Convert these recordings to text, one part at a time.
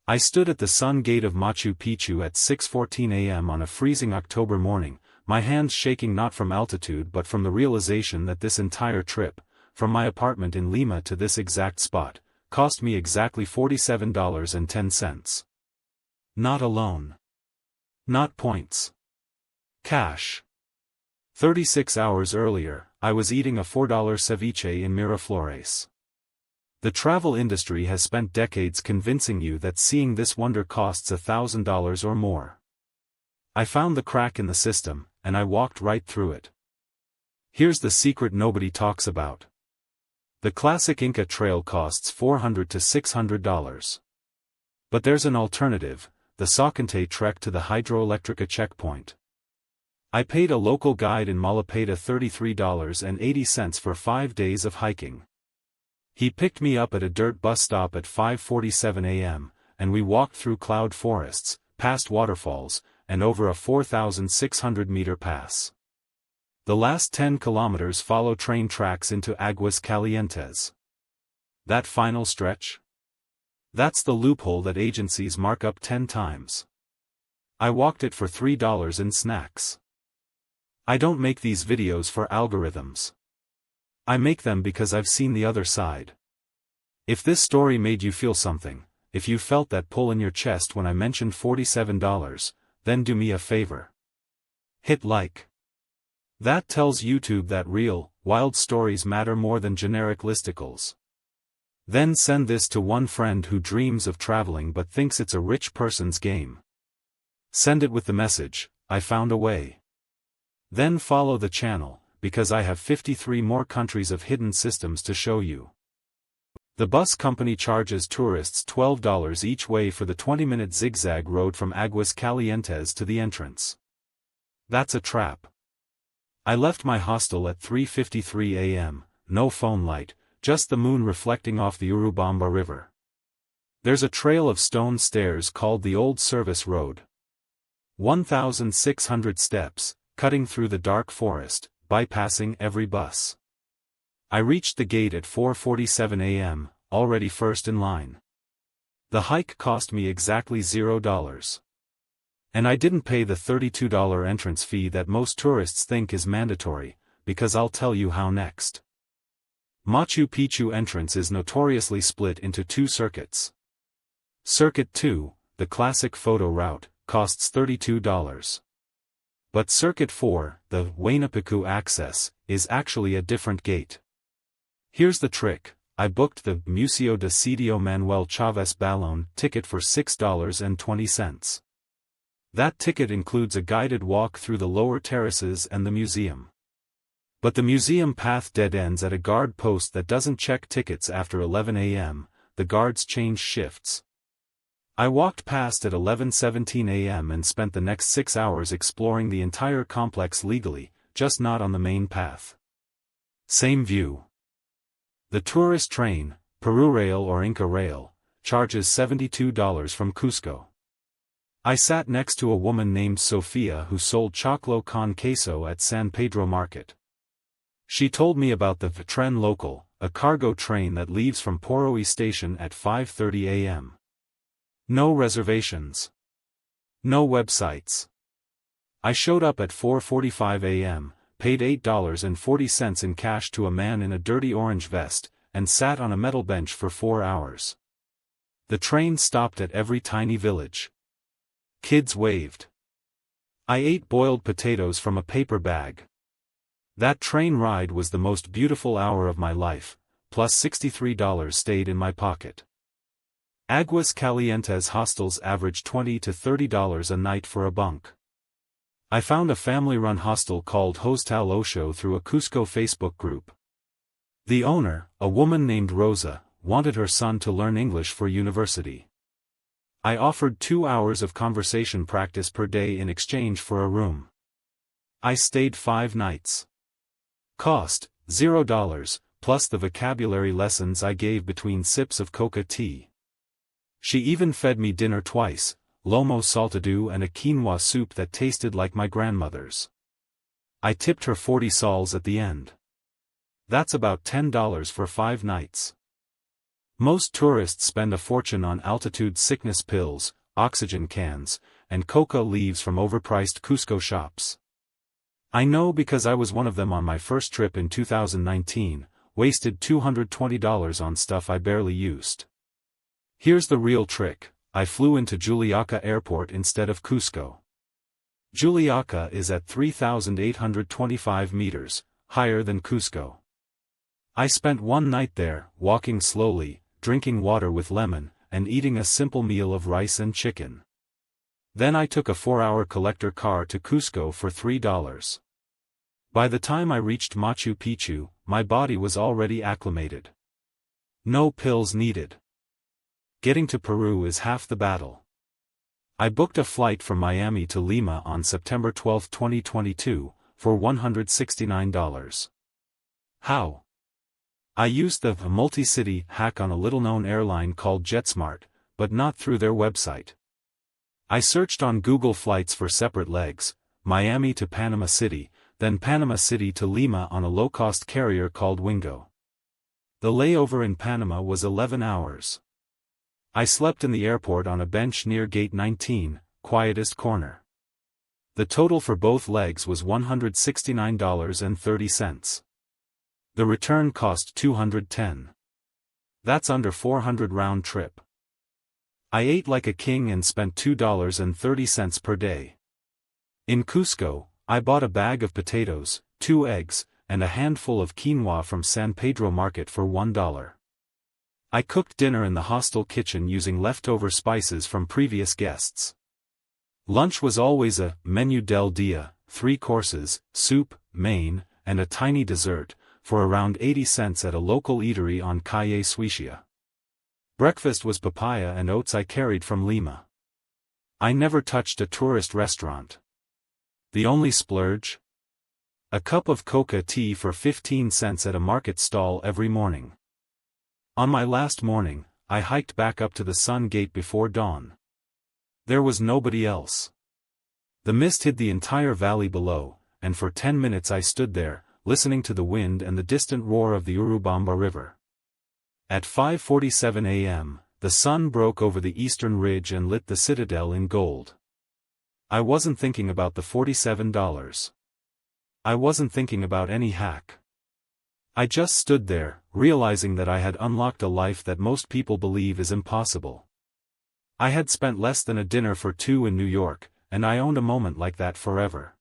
I stood at the sun gate of Machu Picchu at 6:14 a.m. on a freezing October morning, my hands shaking not from altitude but from the realization that this entire trip, from my apartment in Lima to this exact spot, cost me exactly $47.10. Not alone. Not points. Cash. 36 hours earlier, I was eating a $4 ceviche in Miraflores. The travel industry has spent decades convincing you that seeing this wonder costs $1,000 or more. I found the crack in the system, and I walked right through it. Here's the secret nobody talks about. The classic Inca trail costs $400 to $600. But there's an alternative, the Saucante trek to the Hydroelectrica checkpoint. I paid a local guide in Malapeta $33.80 for 5 days of hiking. He picked me up at a dirt bus stop at 5:47 a.m., and we walked through cloud forests, past waterfalls, and over a 4,600-meter pass. The last 10 kilometers follow train tracks into Aguas Calientes. That final stretch? That's the loophole that agencies mark up 10 times. I walked it for $3 in snacks. I don't make these videos for algorithms. I make them because I've seen the other side. If this story made you feel something, if you felt that pull in your chest when I mentioned $47, then do me a favor. Hit like. That tells YouTube that real, wild stories matter more than generic listicles. Then send this to one friend who dreams of traveling but thinks it's a rich person's game. Send it with the message, I found a way. Then follow the channel, because I have 53 more countries of hidden systems to show you. The bus company charges tourists $12 each way for the 20-minute zigzag road from Aguas Calientes to the entrance. That's a trap. I left my hostel at 3:53 a.m., no phone light, just the moon reflecting off the Urubamba River. There's a trail of stone stairs called the Old Service Road. 1,600 steps, cutting through the dark forest, bypassing every bus. I reached the gate at 4:47 a.m., already first in line. The hike cost me exactly $0. And I didn't pay the $32 entrance fee that most tourists think is mandatory, because I'll tell you how next. Machu Picchu entrance is notoriously split into 2 circuits. Circuit 2, the classic photo route, costs $32. But Circuit 4, the Huayna access, is actually a different gate. Here's the trick, I booked the Museo de Sitio Manuel Chávez Balón ticket for $6.20. That ticket includes a guided walk through the lower terraces and the museum. But the museum path dead ends at a guard post that doesn't check tickets after 11 a.m., the guards change shifts. I walked past at 11:17 a.m. and spent the next 6 hours exploring the entire complex legally, just not on the main path. Same view. The tourist train, Peru Rail or Inca Rail, charges $72 from Cusco. I sat next to a woman named Sofia who sold choclo con queso at San Pedro Market. She told me about the Tren Local, a cargo train that leaves from Poroy Station at 5:30 a.m. No reservations. No websites. I showed up at 4:45 a.m., paid $8.40 in cash to a man in a dirty orange vest, and sat on a metal bench for 4 hours. The train stopped at every tiny village. Kids waved. I ate boiled potatoes from a paper bag. That train ride was the most beautiful hour of my life, plus $63 stayed in my pocket. Aguas Calientes hostels average $20 to $30 a night for a bunk. I found a family-run hostel called Hostal Ocho through a Cusco Facebook group. The owner, a woman named Rosa, wanted her son to learn English for university. I offered 2 hours of conversation practice per day in exchange for a room. I stayed 5 nights. Cost, $0, plus the vocabulary lessons I gave between sips of coca tea. She even fed me dinner twice, lomo saltado and a quinoa soup that tasted like my grandmother's. I tipped her 40 sols at the end. That's about $10 for 5 nights. Most tourists spend a fortune on altitude sickness pills, oxygen cans, and coca leaves from overpriced Cusco shops. I know because I was one of them on my first trip in 2019, wasted $220 on stuff I barely used. Here's the real trick: I flew into Juliaca Airport instead of Cusco. Juliaca is at 3,825 meters, higher than Cusco. I spent one night there, walking slowly, drinking water with lemon, and eating a simple meal of rice and chicken. Then I took a 4-hour collector car to Cusco for $3. By the time I reached Machu Picchu, my body was already acclimated. No pills needed. Getting to Peru is half the battle. I booked a flight from Miami to Lima on September 12, 2022, for $169. How? I used the multi-city hack on a little-known airline called JetSmart, but not through their website. I searched on Google Flights for separate legs, Miami to Panama City, then Panama City to Lima on a low-cost carrier called Wingo. The layover in Panama was 11 hours. I slept in the airport on a bench near Gate 19, quietest corner. The total for both legs was $169.30. The return cost $210. That's under $400 round trip. I ate like a king and spent $2.30 per day. In Cusco, I bought a bag of potatoes, 2 eggs, and a handful of quinoa from San Pedro Market for $1. I cooked dinner in the hostel kitchen using leftover spices from previous guests. Lunch was always a menu del dia, 3 courses, soup, main, and a tiny dessert, for around 80 cents at a local eatery on Calle Suicia. Breakfast was papaya and oats I carried from Lima. I never touched a tourist restaurant. The only splurge? A cup of coca tea for 15 cents at a market stall every morning. On my last morning, I hiked back up to the Sun Gate before dawn. There was nobody else. The mist hid the entire valley below, and for 10 minutes I stood there, listening to the wind and the distant roar of the Urubamba River. At 5:47 a.m., the sun broke over the eastern ridge and lit the citadel in gold. I wasn't thinking about the $47. I wasn't thinking about any hack. I just stood there, realizing that I had unlocked a life that most people believe is impossible. I had spent less than a dinner for 2 in New York, and I owned a moment like that forever.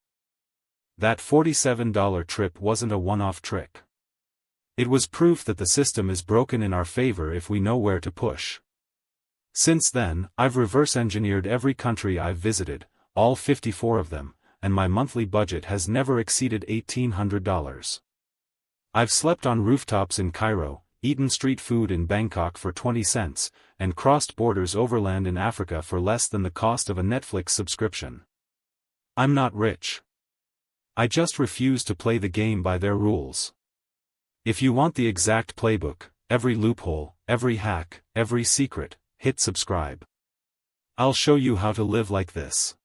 That $47 trip wasn't a one-off trick. It was proof that the system is broken in our favor if we know where to push. Since then, I've reverse-engineered every country I've visited, all 54 of them, and my monthly budget has never exceeded $1,800. I've slept on rooftops in Cairo, eaten street food in Bangkok for 20 cents, and crossed borders overland in Africa for less than the cost of a Netflix subscription. I'm not rich. I just refuse to play the game by their rules. If you want the exact playbook, every loophole, every hack, every secret, hit subscribe. I'll show you how to live like this.